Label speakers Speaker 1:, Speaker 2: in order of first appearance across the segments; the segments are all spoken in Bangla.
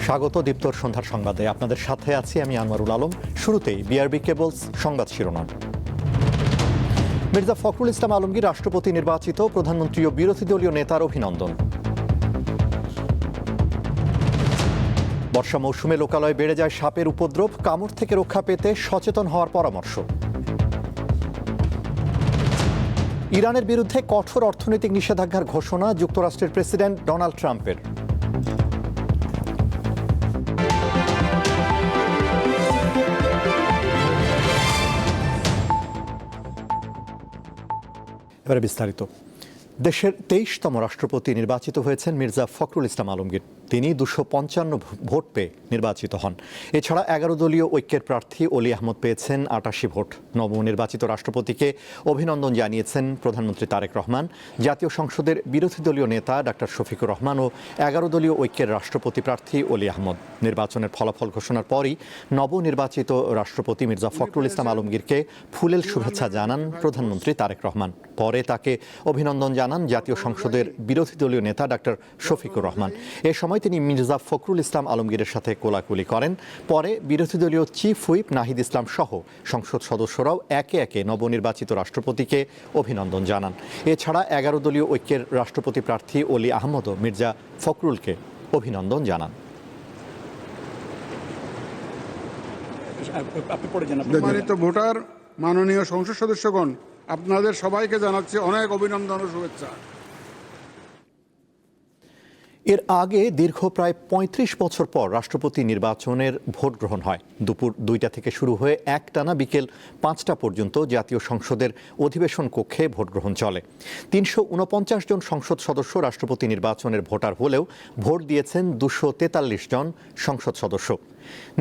Speaker 1: স্বাগত দীপ্তর সন্ধ্যার সংবাদে। আপনাদের সাথে আছি আমি আনোয়ারুল আলম। শুরুতেই বিআরবি কেবলস সংবাদ শিরোনাম। মির্জা ফখরুল ইসলাম আলমগীর রাষ্ট্রপতি নির্বাচিত, প্রধানমন্ত্রী ও বিরোধী দলীয় নেতার অভিনন্দন। বর্ষা মৌসুমে লোকালয়ে বেড়ে যায় সাপের উপদ্রব, কামড় থেকে রক্ষা পেতে সচেতন হওয়ার পরামর্শ। ইরানের বিরুদ্ধে কঠোর অর্থনৈতিক নিষেধাজ্ঞার ঘোষণা যুক্তরাষ্ট্রের প্রেসিডেন্ট ডোনাল্ড ট্রাম্পের। এবারে বিস্তারিত। দেশের 23তম রাষ্ট্রপতি নির্বাচিত হয়েছেন মির্জা ফখরুল ইসলাম আলমগীর। তিনি 255 ভোট পেয়ে নির্বাচিত হন। এছাড়া 11 দলীয় ঐক্যের প্রার্থী অলি আহমদ পেয়েছেন 88 ভোট। নবনির্বাচিত রাষ্ট্রপতিকে অভিনন্দন জানিয়েছেন প্রধানমন্ত্রী তারেক রহমান, জাতীয় সংসদের বিরোধী দলীয় নেতা ডাক্তার শফিকুর রহমান ও 11 দলীয় ঐক্যের রাষ্ট্রপতি প্রার্থী অলি আহমদ। নির্বাচনের ফলাফল ঘোষণার পরই নবনির্বাচিত রাষ্ট্রপতি মির্জা ফখরুল ইসলাম আলমগীরকে ফুলেল শুভেচ্ছা জানান প্রধানমন্ত্রী তারেক রহমান। পরে তাকে অভিনন্দন জানান জাতীয় সংসদের বিরোধী দলীয় নেতা ডাক্তার শফিকুর রহমান। এ সময় তিনি মির্জা ফখরুল ইসলাম আলমগীরের সাথে কোলাকুলি করেন। পরে বিরোধী দলীয় চিফ হুইপ নাহিদ ইসলাম সহ সংসদ সদস্যরাও একে একে নবনির্বাচিত রাষ্ট্রপতিকে অভিনন্দন জানান। এছাড়া 11 দলীয় ঐক্যের রাষ্ট্রপতি প্রার্থী অলি আহমদও মির্জা ফখরুলকে অভিনন্দন জানান।
Speaker 2: সম্মানিত ভোটার, মাননীয় সংসদ সদস্যগণ, আপনাদের সবাইকে জানাচ্ছি অনেক অভিনন্দন ও শুভেচ্ছা।
Speaker 1: এর আগে দীর্ঘ প্রায় 35 বছর পর রাষ্ট্রপতি নির্বাচনের ভোট গ্রহণ হয়। দুপুর 2টা থেকে শুরু হয়ে একটানা বিকেল 5টা পর্যন্ত জাতীয় সংসদের অধিবেশন কক্ষে ভোট গ্রহণ চলে। 349 জন সংসদ সদস্য রাষ্ট্রপতি নির্বাচনের ভোটার হলেও ভোট দিয়েছেন 243 জন সংসদ সদস্য।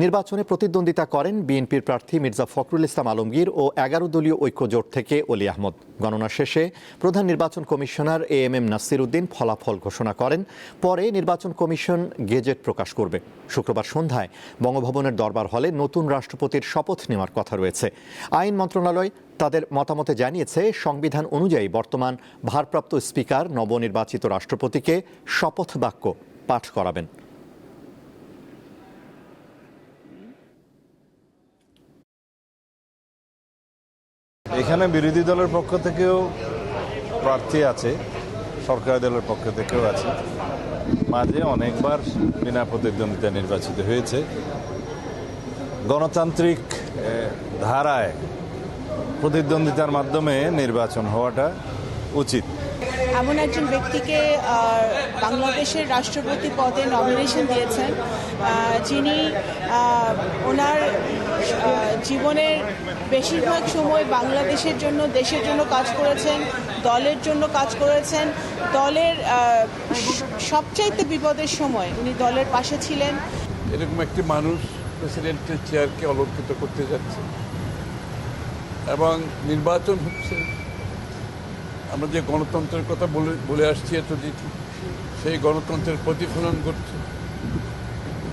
Speaker 1: নির্বাচনে প্রতিদ্বন্দ্বিতা করেন বিএনপির প্রার্থী মির্জা ফখরুল ইসলাম আলমগীর ও 11 দলীয় ঐক্য জোট থেকে অলি আহমদ। গণনা শেষে প্রধান নির্বাচন কমিশনার এএমএম নাসির উদ্দিন ফলাফল ঘোষণা করেন। পরে নির্বাচন কমিশন গেজেট প্রকাশ করবে। শুক্রবার সন্ধ্যায় বঙ্গভবনের দরবার হলে নতুন রাষ্ট্রপতির শপথ নেওয়ার কথা রয়েছে। আইন মন্ত্রণালয় তাদের মতামতে জানিয়েছে, সংবিধান অনুযায়ী বর্তমান ভারপ্রাপ্ত স্পিকার নবনির্বাচিত রাষ্ট্রপতিকে শপথ বাক্য পাঠ করাবেন।
Speaker 3: এখানে বিরোধী দলের পক্ষ থেকেও প্রার্থী আছে, সরকারি দলের পক্ষ থেকেও আছে। মাঝে অনেকবার বিনা প্রতিদ্বন্দ্বিতা নির্বাচিত হয়েছে। গণতান্ত্রিক ধারায় প্রতিদ্বন্দ্বিতার মাধ্যমে নির্বাচন হওয়াটা উচিত।
Speaker 4: এমন একজন ব্যক্তিকে বাংলাদেশের রাষ্ট্রপতি পদে নমিনেশন দিয়েছেন, যিনি ওনার জীবনের বেশিরভাগ সময় বাংলাদেশের জন্য, দেশের জন্য কাজ করেছেন, দলের জন্য কাজ করেছেন। দলের সবচাইতে বিপদের সময় উনি দলের পাশে ছিলেন।
Speaker 5: এরকম একটি মানুষ প্রেসিডেন্টের চেয়ারকে অলঙ্কৃত করতে যাচ্ছে এবং নির্বাচন হচ্ছে। আমরা যে গণতন্ত্রের কথা বলে আসছি এতদিন, সেই গণতন্ত্রের প্রতিফলন ঘটছে।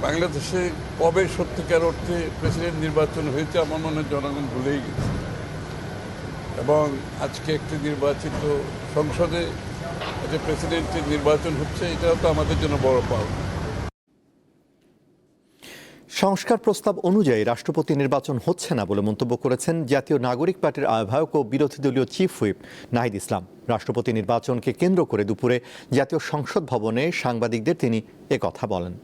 Speaker 5: বাংলাদেশে কবে সত্যিকার অর্থে প্রেসিডেন্ট নির্বাচন হয়েছে আমার মনে হয় জনগণ ভুলেই গেছে। এবং আজকে একটি নির্বাচিত সংসদে যে প্রেসিডেন্টের নির্বাচন হচ্ছে, এটাও তো আমাদের জন্য বড় পাওয়া।
Speaker 1: সংস্কার প্রস্তাব অনুযায়ী রাষ্ট্রপতি নির্বাচন হচ্ছে না বলে মন্তব্য করেছেন জাতীয় নাগরিক পার্টির আহ্বায়ক ও বিরোধী দলীয় চিফ হুইপ নাহিদ ইসলাম। রাষ্ট্রপতি নির্বাচনকে কেন্দ্র করে দুপুরে জাতীয় সংসদ ভবনে সাংবাদিকদের তিনি একথা বলেন।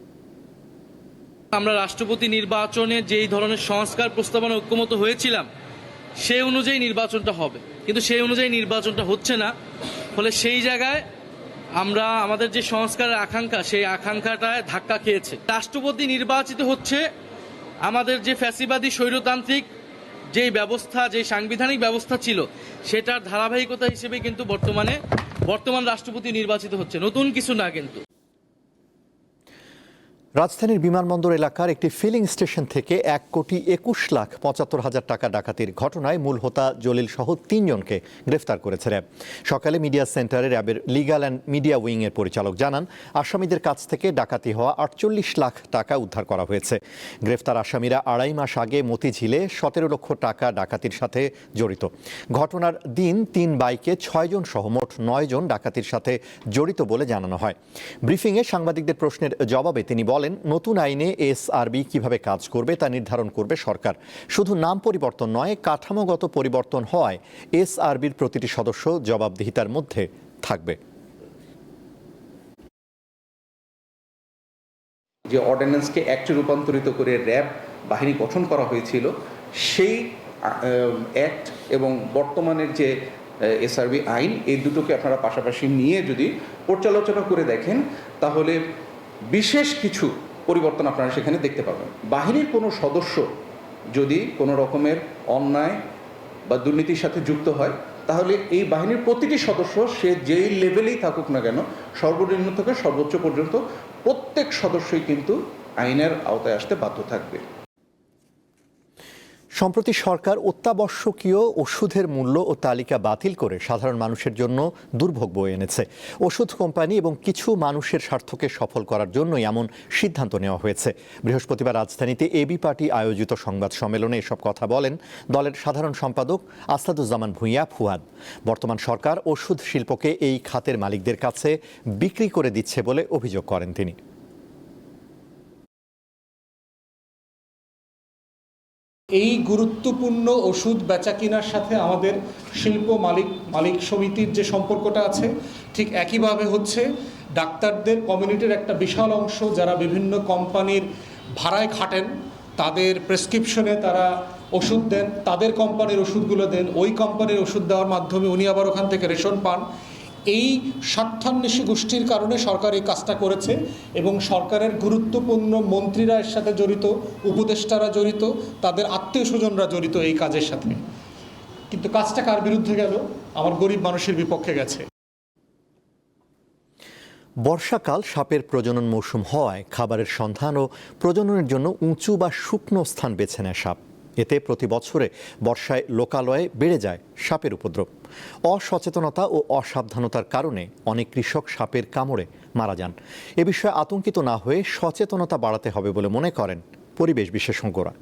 Speaker 6: আমরা রাষ্ট্রপতি নির্বাচনে যেই ধরনের সংস্কার প্রস্তাবনা ঐক্যমত হয়েছিলাম সেই অনুযায়ী নির্বাচনটা হবে, কিন্তু সেই অনুযায়ী নির্বাচনটা হচ্ছে না। ফলে সেই জায়গায় আমরা আমাদের যে সংস্কারের আকাঙ্ক্ষা, সেই আকাঙ্ক্ষাটায় ধাক্কা খেয়েছে। রাষ্ট্রপতি নির্বাচিত হচ্ছে আমাদের যে ফ্যাসিবাদী স্বৈরতান্ত্রিক যেই ব্যবস্থা, যে সাংবিধানিক ব্যবস্থা ছিল, সেটার ধারাবাহিকতা হিসেবে কিন্তু বর্তমান রাষ্ট্রপতি নির্বাচিত হচ্ছে, নতুন কিছু না। কিন্তু
Speaker 1: রাজধানীর বিমানবন্দর এলাকার একটি ফিলিং স্টেশন থেকে 1,21,75,000 টাকা ডাকাতির ঘটনায় মূল হোতা জলিল সহ 3 জনকে গ্রেফতার করেছে র্যাব। সকালে মিডিয়া সেন্টারে র্যাবের লিগ্যাল অ্যান্ড মিডিয়া উইং এর পরিচালক জানান, আসামিদের কাছ থেকে ডাকাতি হওয়া 48 লাখ টাকা উদ্ধার করা হয়েছে। গ্রেফতার আসামিরা 2.5 মাস আগে মতিঝিলে 17 লক্ষ টাকা ডাকাতির সাথে জড়িত। ঘটনার দিন 3 বাইকে 6 জন সহ মোট 9 জন ডাকাতির সাথে জড়িত বলে জানানো হয়। ব্রিফিংয়ে সাংবাদিকদের প্রশ্নের জবাবে তিনি বলেন, বলেন, নতুন আইনে এসআরবি কিভাবে কাজ করবে তা নির্ধারণ করবে সরকার। শুধু নাম পরিবর্তন নয়, কাঠামোগত পরিবর্তন হওয়ায় এসআরবির প্রতিটি সদস্য জবাবদিহিতার মধ্যে থাকবে।
Speaker 7: যে অর্ডিন্যান্সকে অ্যাক্টে রূপান্তরিত করে র্যাব বাহিনী গঠন করা হয়েছিল, সেই অ্যাক্ট এবং বর্তমানের যে এসআরবি আইন, এই দুটোকে আপনারা পাশাপাশি নিয়ে যদি পর্যালোচনা করে দেখেন, তাহলে বিশেষ কিছু পরিবর্তন আপনারা সেখানে দেখতে পাবেন। বাহিনীর কোনো সদস্য যদি কোনো রকমের অন্যায় বা দুর্নীতির সাথে যুক্ত হয়, তাহলে এই বাহিনীর প্রতিটি সদস্য, সে যেই লেভেলেই থাকুক না কেন, সর্বনিম্ন থেকে সর্বোচ্চ পর্যন্ত প্রত্যেক সদস্যই কিন্তু আইনের আওতায় আসতে বাধ্য থাকবে।
Speaker 1: সম্প্রতি সরকার অত্যাবশ্যকীয় ওষুধের মূল্য ও তালিকা বাতিল করে সাধারণ মানুষের জন্য দুর্ভোগ বয়ে এনেছে। ওষুধ কোম্পানি এবং কিছু মানুষের স্বার্থকে সফল করার জন্যই এমন সিদ্ধান্ত নেওয়া হয়েছে। বৃহস্পতিবার রাজধানীতে এবি পার্টি আয়োজিত সংবাদ সম্মেলনে এসব কথা বলেন দলের সাধারণ সম্পাদক আসাদুজ্জামান ভূঁইয়া ফুয়াদ। বর্তমান সরকার ওষুধ শিল্পকে এই খাতের মালিকদের কাছে বিক্রি করে দিচ্ছে বলে অভিযোগ করেন তিনি।
Speaker 8: এই গুরুত্বপূর্ণ ওষুধ বেচা কেনার সাথে আমাদের শিল্প মালিক সমিতির যে সম্পর্কটা আছে, ঠিক একইভাবে হচ্ছে ডাক্তারদের কমিউনিটির একটা বিশাল অংশ যারা বিভিন্ন কোম্পানির ভাড়ায় খাটেন, তাদের প্রেসক্রিপশনে তারা ওষুধ দেন, তাদের কোম্পানির ওষুধগুলো দেন, ওই কোম্পানির ওষুধ দেওয়ার মাধ্যমে উনি আবার ওখান থেকে রেশন পান। এই স্বার্থান্বেষী গোষ্ঠীর কারণে সরকার এই কাজটা করেছে এবং সরকারের গুরুত্বপূর্ণ মন্ত্রীরা এর সাথে জড়িত, উপদেষ্টারা জড়িত, তাদের আত্মীয় স্বজনরা জড়িত এই কাজের সাথে। কিন্তু কাজটা কার বিরুদ্ধে গেল? আমার গরিব মানুষের বিপক্ষে গেছে।
Speaker 1: বর্ষাকাল সাপের প্রজনন মৌসুম হওয়ায় খাবারের সন্ধান ও প্রজননের জন্য উঁচু বা শুকনো স্থান বেছে নেয় সাপ। এতে প্রতি বছরে বর্ষায় লোকালয়ে বেড়ে যায় সাপের উপদ্রব। অসচেতনতা ও অসাবধানতার কারণে অনেক কৃষক সাপের কামড়ে মারা যান। এ বিষয়ে আতঙ্কিত না হয়ে সচেতনতা বাড়াতে হবে বলে মনে করেন পরিবেশ বিশেষজ্ঞরা।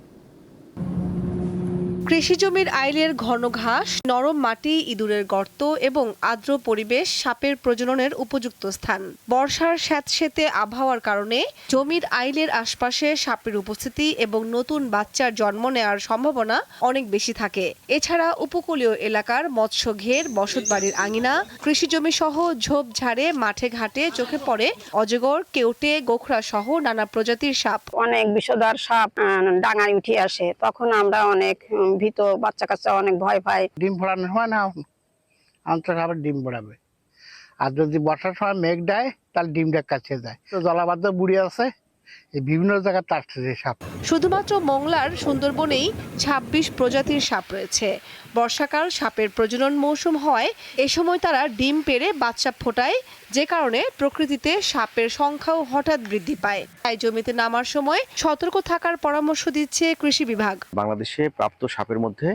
Speaker 9: কৃষিজমির আইলের ঘন ঘাস, নরম মাটি, ইঁদুরের গর্ত এবং আর্দ্র পরিবেশ সাপের প্রজননের উপযুক্ত স্থান। বর্ষার স্যাঁতসেঁতে আবহাওয়ার কারণে জমির আইলের আশপাশে সাপের উপস্থিতি এবং নতুন বাচ্চার জন্ম নেওয়ার সম্ভাবনা অনেক বেশি থাকে। এছাড়া উপকূলীয় এলাকার মৎস্য ঘের, বসতবাড়ির আঙিনা, কৃষিজমি সহ ঝোপঝাড়ে, মাঠে ঘাটে চোখে পড়ে অজগর, কেউটে, গোখরা সহ নানা প্রজাতির সাপ।
Speaker 10: অনেক বিষধর সাপ ডাঙায় উঠে আসে, তখন আমরা অনেক ভীত, বাচ্চা কাচ্চা অনেক ভয় পায়।
Speaker 11: ডিম ফোড়ানোর সময় না আনতে আবার ডিম ফোড়াবে, আর যদি বর্ষার সময় মেঘ দেয় তাহলে ডিমটা কাছে যায়। তো জলাবদ্ধ বুড়ি আছে, এই বিভিন্ন জায়গায় আসছে সাপ।
Speaker 9: শুধুমাত্র মংলার সুন্দরবনেই ২৬ প্রজাতির সাপ রয়েছে। বর্ষাকাল সাপের প্রজনন মৌসুম হওয়ায় এ সময় তারা ডিম পেড়ে বাচ্চা ফোটায়, যে কারণে প্রকৃতিতে সাপের সংখ্যাও হঠাৎ বৃদ্ধি পায়। তাই জমিতে নামার সময় সতর্ক থাকার পরামর্শ দিচ্ছে কৃষি বিভাগ।
Speaker 12: বাংলাদেশে প্রাপ্ত সাপের মধ্যে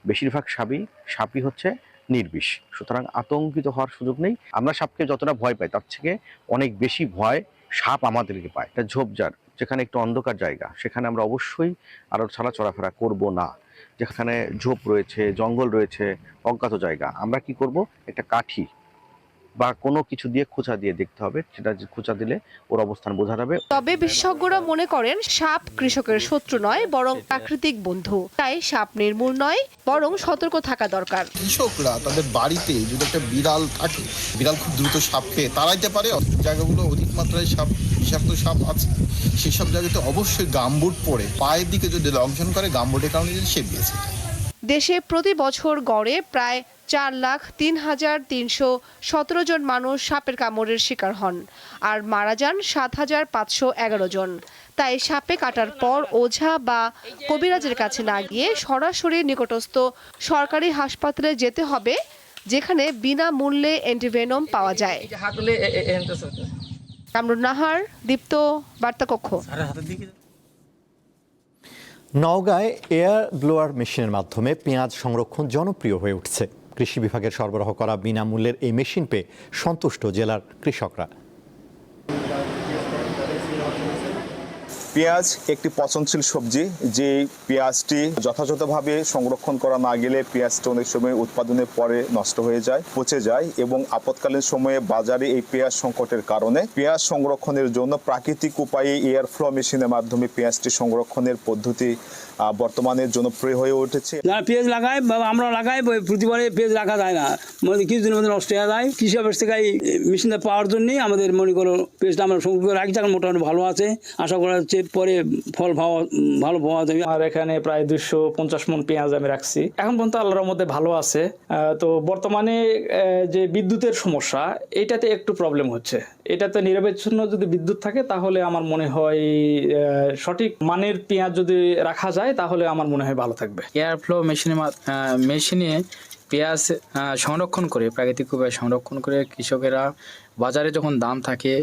Speaker 12: বেশিরভাগ সাপই হচ্ছে নির্বিষ, সুতরাং আতঙ্কিত হওয়ার সুযোগ নেই। আমরা সাপকে যতটা ভয় পাই তার থেকে অনেক বেশি ভয় সাপ আমাদেরকে পায়। এটা ঝোপঝাড়, যেখানে একটু অন্ধকার জায়গা, সেখানে আমরা অবশ্যই আরো ছাড়া চলাফেরা করব না। যেখানে ঝোপ রয়েছে, জঙ্গল রয়েছে, অজ্ঞাত জায়গা, আমরা কি করব, একটা কাঠি বা কোনো কিছু দিয়ে খোঁচা দিয়ে দেখতে হবে, সেটা খোঁচা দিলে ওর অবস্থান বোঝা যাবে।
Speaker 9: তবে বিশেষজ্ঞরা মনে করেন সাপ কৃষকের শত্রু নয়, বরং প্রাকৃতিক বন্ধু। তাই সাপ নির্মূল নয়, বরং সতর্ক থাকা দরকার।
Speaker 13: কৃষকরা তাদের বাড়িতে যদি একটা বিড়াল থাকে, বিড়াল খুব দ্রুত সাপ খেয়ে তাড়াইতে পারে, জায়গাগুলো অধিক মাত্রায় সাপ, বিষাক্ত সাপ আছে, সেসব জায়গাতে অবশ্যই গামবুট পরে পায়ের দিকে যদি লঙ্ঘন করে, গামবুটের কারণে যদি সে বেঁচে যায়।
Speaker 9: দেশে প্রতি বছর গড়ে প্রায় 4,03,317 জন মানুষ সাপের কামড়ের শিকার হন, আর মারা যান 7,511 জন। তাই সাপে কাটার পর ওঝা বা কবিরাজের কাছে না গিয়ে সরাসরি নিকটস্থ সরকারি হাসপাতালে যেতে হবে, যেখানে বিনামূল্যে অ্যান্টিভেনম পাওয়া যায়। কামরুন নাহার, দীপ্ত, বার্তাকক্ষ।
Speaker 1: নওগাঁয় এয়ার ব্লোয়ার মেশিনের মাধ্যমে পেঁয়াজ সংরক্ষণ জনপ্রিয় হয়ে উঠছে। কৃষি বিভাগের সরবরাহ করা বিনামূল্যের এই মেশিন পেয়ে সন্তুষ্ট জেলার কৃষকরা।
Speaker 14: পেঁয়াজ একটি পচনশীল সবজি, যে পেঁয়াজটি যথাযথভাবে সংরক্ষণ করা না গেলে পেঁয়াজটি অনেক সময় উৎপাদনের পরে নষ্ট হয়ে যায়, পচে যায় এবং আপৎকালীন সময়ে বাজারে এই পেঁয়াজ সংকটের কারণে পেঁয়াজ সংরক্ষণের জন্য প্রাকৃতিক উপায়ে এয়ার ফ্লো মেশিনের মাধ্যমে পেঁয়াজটি সংরক্ষণের পদ্ধতি বর্তমানে জনপ্রিয় হয়ে উঠেছে।
Speaker 15: যারা পেঁয়াজ লাগায় বা আমরা লাগাই, প্রতিবারে পেঁয়াজ রাখা যায় না, মানে কিছুদিনের মধ্যে নষ্ট হয়ে যায়। কৃষি অফিস থেকে এই মেশিনটা পাওয়ার জন্যই আমাদের মনে করো পেঁয়াজটা আমরা সংগ্রহ করে রাখি, এখন মোটামুটি ভালো আছে, আশা করা হচ্ছে পরে ফল ভালো পাওয়া যাবে।
Speaker 16: আর এখানে প্রায় 250 মণ পেঁয়াজ আমি রাখছি, এখন পর্যন্ত আল্লাহর মধ্যে ভালো আছে। তো বর্তমানে যে বিদ্যুতের সমস্যা, এটাতে একটু প্রবলেম হচ্ছে। এটাতে নিরবচ্ছিন্ন যদি বিদ্যুৎ থাকে তাহলে আমার মনে হয় সঠিক মানের পেঁয়াজ যদি রাখা যায় তাহলে আমার মনে হয় ভালো থাকবে।
Speaker 17: এয়ার ফ্লো মেশিনে পেঁয়াজ সংরক্ষণ করে, প্রাকৃতিক উপায়ে সংরক্ষণ করে কৃষকেরা বাজারে যখন দাম থাকে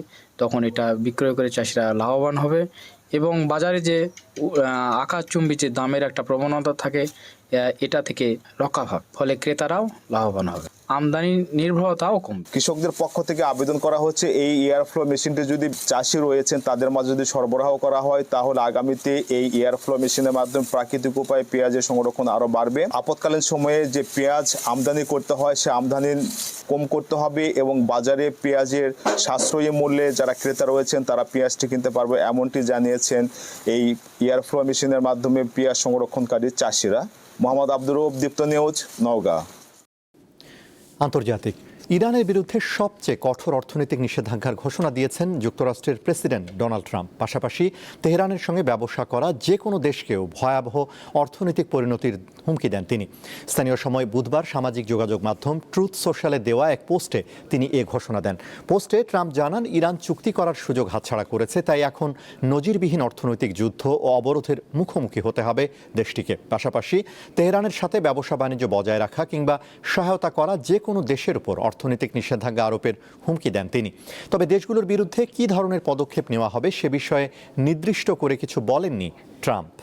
Speaker 17: তখন এটা বিক্রয় করে চাষিরা লাভবান হবে এবং বাজারে যে আকাশচুম্বী যে দামের একটা প্রবণতা থাকে এটা থেকে রক্ষা পাবে, ফলে ক্রেতারাও লাভবান হবে, আমদানি নির্ভরতাও কমবে।
Speaker 14: কৃষকদের পক্ষ থেকে আবেদন করা হচ্ছে এই এয়ার ফ্লো মেশিনটি যদি চাষি রয়েছেন তাদের মাঝে যদি সরবরাহ করা হয় তাহলে আগামীতে এই এয়ার ফ্লো মেশিনের মাধ্যমে প্রাকৃতিক উপায়ে পেঁয়াজের সংরক্ষণ আরো বাড়বে। আপৎকালীন সময়ে যে পেঁয়াজ আমদানি করতে হয় সে আমদানি কম করতে হবে এবং বাজারে পেঁয়াজের সাশ্রয়ী মূল্যে যারা ক্রেতা রয়েছেন তারা পেঁয়াজটি কিনতে পারবে, এমনটি জানিয়েছেন এই এয়ার ফ্লো মেশিনের মাধ্যমে পেঁয়াজ সংরক্ষণকারী চাষিরা। মোহাম্মদ আব্দুর রউফ, দীপ্ত নিউজ, নওগাঁ।
Speaker 1: আন্তর্জাতিক ইরানের বিরুদ্ধে সবচেয়ে কঠোর অর্থনৈতিক নিষেধাজ্ঞার ঘোষণা দিয়েছেন যুক্তরাষ্ট্রের প্রেসিডেন্ট ডোনাল্ড ট্রাম্প। পাশাপাশি তেহরানের সঙ্গে ব্যবসা করা যে কোনো দেশকেও ভয়াবহ অর্থনৈতিক পরিণতির হুমকি দেন তিনি। স্থানীয় সময় বুধবার সামাজিক যোগাযোগ মাধ্যম ট্রুথ সোশ্যালে দেওয়া এক পোস্টে তিনি এ ঘোষণা দেন। পোস্টে ট্রাম্প জানান, ইরান চুক্তি করার সুযোগ হাতছাড়া করেছে, তাই এখন নজিরবিহীন অর্থনৈতিক যুদ্ধ ও অবরোধের মুখোমুখি হতে হবে দেশটিকে। পাশাপাশি তেহরানের সাথে ব্যবসা বাণিজ্য বজায় রাখা কিংবা সহায়তা করা যে কোনো দেশের উপর অর্থনৈতিক নিষেধাজ্ঞা আরোপের হুমকি দেন তিনি। তবে দেশগুলোর বিরুদ্ধে কী ধরনের পদক্ষেপ নেওয়া হবে সে বিষয়ে নির্দিষ্ট করে কিছু বলেননি ট্রাম্প।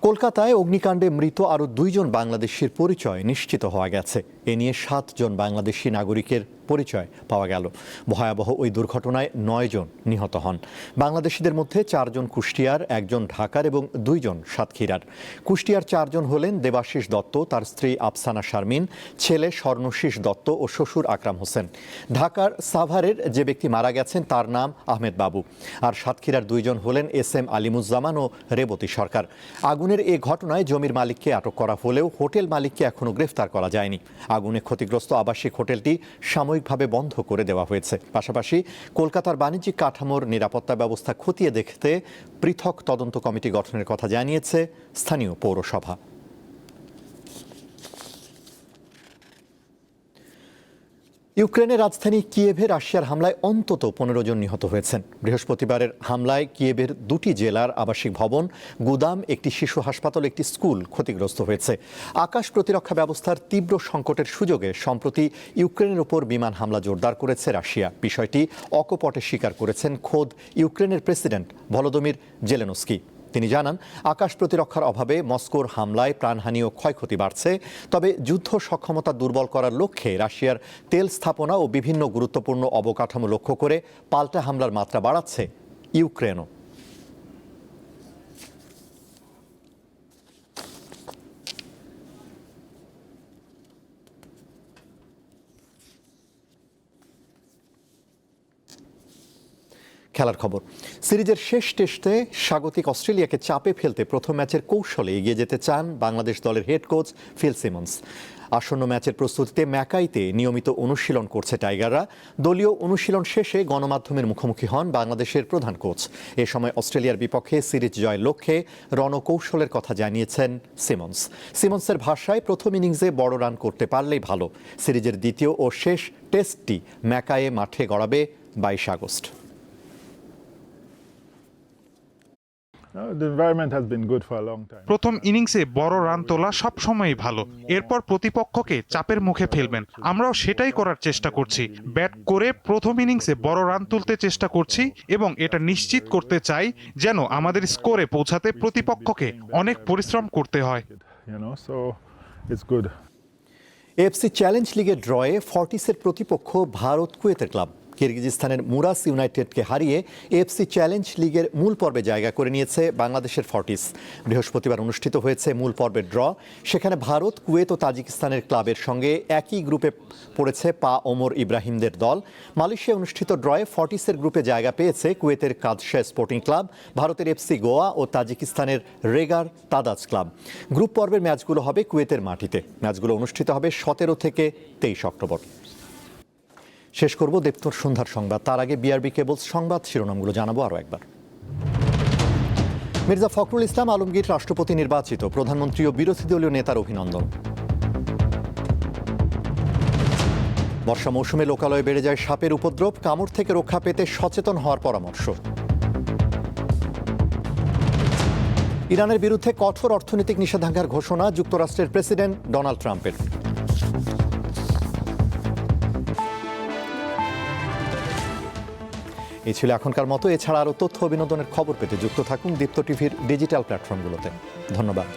Speaker 1: কলকাতায় অগ্নিকাণ্ডে মৃত আরও 2 জন বাংলাদেশির পরিচয় নিশ্চিত হওয়া গেছে। এ নিয়ে 7 জন বাংলাদেশি নাগরিকের পরিচয় পাওয়া গেল। ভয়াবহ ওই দুর্ঘটনায় 9 জন নিহত হন। বাংলাদেশিদের মধ্যে 4 জন কুষ্টিয়ার, 1 জন ঢাকার এবং 2 জন সাতক্ষীরার। কুষ্টিয়ার 4 জন হলেন দেবাশিস দত্ত, তার স্ত্রী আফসানা শারমিন, ছেলে স্বর্ণশীষ দত্ত ও শ্বশুর আকরাম হোসেন। ঢাকার সাভারের যে ব্যক্তি মারা গেছেন তার নাম আহমেদ বাবু। আর সাতক্ষীরার 2 জন হলেন SM আলিমুজ্জামান ও রেবতী সরকার। আগুনের এ ঘটনায় জমির মালিককে আটক করা হলেও হোটেল মালিককে এখনও গ্রেফতার করা যায়নি। আগুনে ক্ষতিগ্রস্ত আবাসিক হোটেলটি সাময়িকভাবে বন্ধ করে দেওয়া হয়েছে। পাশাপাশি কলকাতার বাণিজ্যিক কাঠামোর নিরাপত্তা ব্যবস্থা খতিয়ে দেখতে পৃথক তদন্ত কমিটি গঠনের কথা জানিয়েছে স্থানীয় পৌরসভা। ইউক্রেনের রাজধানী কিয়েভে রাশিয়ার হামলায় অন্তত 15 জন নিহত হয়েছেন। বৃহস্পতিবারের হামলায় কিয়েভের 2টি জেলার আবাসিক ভবন, গুদাম, একটি শিশু হাসপাতাল, একটি স্কুল ক্ষতিগ্রস্ত হয়েছে। আকাশ প্রতিরক্ষা ব্যবস্থার তীব্র সংকটের সুযোগে সম্প্রতি ইউক্রেনের উপর বিমান হামলা জোরদার করেছে রাশিয়া। বিষয়টি অকপটে স্বীকার করেছেন খোদ ইউক্রেনের প্রেসিডেন্ট ভলোদিমির জেলেনস্কি। তিনি জানান, আকাশ প্রতিরক্ষার অভাবে মস্কোর হামলায় প্রাণহানি ও ক্ষয়ক্ষতি বাড়ছে। তবে যুদ্ধ সক্ষমতা দুর্বল করার লক্ষ্যে রাশিয়ার তেল স্থাপনা ও বিভিন্ন গুরুত্বপূর্ণ অবকাঠামো লক্ষ্য করে পাল্টা হামলার মাত্রা বাড়াচ্ছে ইউক্রেনও। খেলার খবর। সিরিজের শেষ টেস্টে স্বাগতিক অস্ট্রেলিয়াকে চাপে ফেলতে প্রথম ম্যাচের কৌশলে এগিয়ে যেতে চান বাংলাদেশ দলের হেড কোচ ফিল সিমন্স। আসন্ন ম্যাচের প্রস্তুতিতে ম্যাকাইতে নিয়মিত অনুশীলন করছে টাইগাররা। দলীয় অনুশীলন শেষে গণমাধ্যমের মুখোমুখি হন বাংলাদেশের প্রধান কোচ। এ সময় অস্ট্রেলিয়ার বিপক্ষে সিরিজ জয়ের লক্ষ্যে রণকৌশলের কথা জানিয়েছেন সিমন্স। সিমন্সের ভাষায়, প্রথম ইনিংসে বড় রান করতে পারলেই ভালো। সিরিজের দ্বিতীয় ও শেষ টেস্টটি ম্যাকাইয়ে মাঠে গড়াবে 22 আগস্ট।
Speaker 18: প্রথম ইনিংসে বড় রান তোলা সবসময়ই ভালো, এরপর প্রতিপক্ষকে চাপের মুখে ফেলবেন। আমরাও সেটাই করার চেষ্টা করছি। ব্যাট করে প্রথম ইনিংসে বড় রান তুলতে চেষ্টা করছি এবং এটা নিশ্চিত করতে চাই যেন আমাদের স্কোরে পৌঁছাতে প্রতিপক্ষকে অনেক পরিশ্রম করতে হয়।
Speaker 1: এএফসি চ্যালেঞ্জ লিগের ড্রয়ে ফর্টিসের প্রতিপক্ষ ভারত কুয়েতের ক্লাব। কিরগিজস্তানের মুরাস ইউনাইটেডকে হারিয়ে এএফসি চ্যালেঞ্জ লিগের মূল পর্বে জায়গা করে নিয়েছে বাংলাদেশের ফর্টিস। বৃহস্পতিবার অনুষ্ঠিত হয়েছে মূল পর্বের ড্র। সেখানে ভারত, কুয়েত ও তাজিকিস্তানের ক্লাবের সঙ্গে একই গ্রুপে পড়েছে পা ওমর ইব্রাহিমদের দল। মালয়েশিয়ায় অনুষ্ঠিত ড্রয়ে ফর্টিসের গ্রুপে জায়গা পেয়েছে কুয়েতের কাদশা স্পোর্টিং ক্লাব, ভারতের এফসি গোয়া ও তাজিকিস্তানের রেগার তাদাজ ক্লাব। গ্রুপ পর্বের ম্যাচগুলো হবে কুয়েতের মাটিতে। ম্যাচগুলো অনুষ্ঠিত হবে 17 থেকে 23 অক্টোবর। শেষ করব দেবতর সন্ধ্যার সংবাদ। তার আগে বিআরবি কেবলস সংবাদ শিরোনামগুলো জানাবো আরও একবার। মির্জা ফখরুল ইসলাম আলমগীর রাষ্ট্রপতি নির্বাচিত, প্রধানমন্ত্রী ও বিরোধী দলীয় নেতার অভিনন্দন। বর্ষা মৌসুমে লোকালয়ে বেড়ে যায় সাপের উপদ্রব, কামড় থেকে রক্ষা পেতে সচেতন হওয়ার পরামর্শ। ইরানের বিরুদ্ধে কঠোর অর্থনৈতিক নিষেধাজ্ঞার ঘোষণা যুক্তরাষ্ট্রের প্রেসিডেন্ট ডোনাল্ড ট্রাম্পের। এই ছিল এখনকার মতো। এছাড়া আরও তথ্য বিনোদনের খবর পেতে যুক্ত থাকুন দীপ্ত টিভির ডিজিটাল প্ল্যাটফর্মগুলোতে। ধন্যবাদ।